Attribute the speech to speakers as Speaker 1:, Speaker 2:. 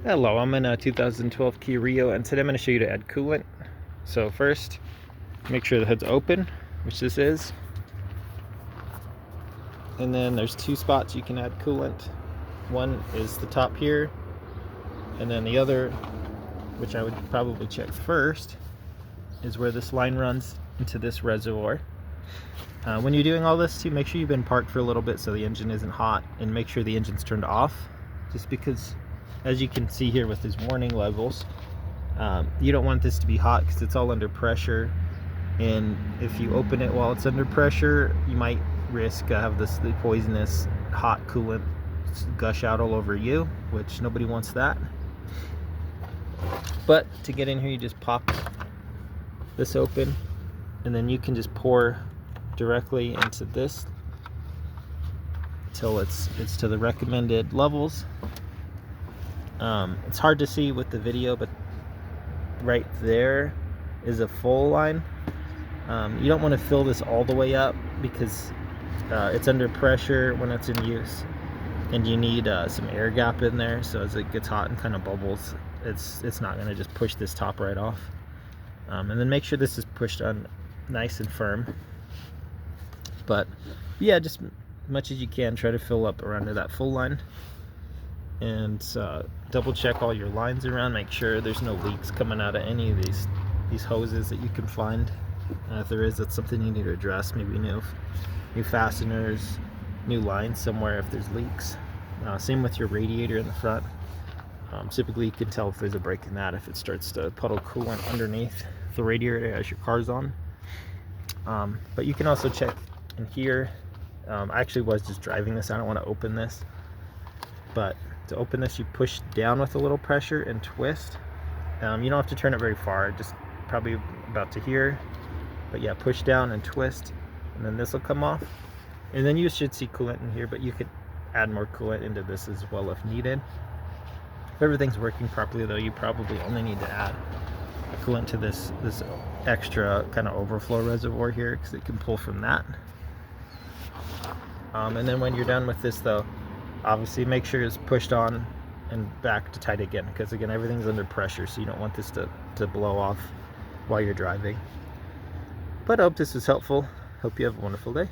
Speaker 1: Hello, I'm in a 2012 Kia Rio, and today I'm going to show you to add coolant. So first, make sure the hood's open, which this is. And then there's two spots you can add coolant. One is the top here, and then the other, which I would probably check first, is where this line runs into this reservoir. When you're doing all this too, make sure you've been parked for a little bit so the engine isn't hot, and make sure the engine's turned off, just because, as you can see here with these warning levels, you don't want this to be hot because it's all under pressure, and if you open it while it's under pressure, you might risk have the poisonous hot coolant gush out all over you, which nobody wants that. But to get in here, you just pop this open, and then you can just pour directly into this till it's to the recommended levels. It's hard to see with the video, but right there is a full line. You don't want to fill this all the way up because it's under pressure when it's in use, and you need some air gap in there, so as it gets hot and kind of bubbles, it's not going to just push this top right off. And then make sure this is pushed on nice and firm. But yeah, just as much as you can, try to fill up around to that full line, and double check all your lines around. Make sure there's no leaks coming out of any of these hoses that you can find. If there is, that's something you need to address. Maybe new fasteners, new lines somewhere if there's leaks. Same with your radiator in the front. Typically you can tell if there's a break in that if it starts to puddle coolant underneath the radiator as your car's on. But you can also check in here. I actually was just driving this. I don't want to open this, but to open this, you push down with a little pressure and twist. You don't have to turn it very far, just probably about to here. But yeah, push down and twist, and then this will come off. And then you should see coolant in here, but you could add more coolant into this as well if needed. If everything's working properly though, you probably only need to add coolant to this extra kind of overflow reservoir here, because it can pull from that. And then when you're done with this though, obviously make sure it's pushed on and back to tight again, because again, everything's under pressure, so you don't want this to blow off while you're driving. But I hope this was helpful. Hope you have a wonderful day.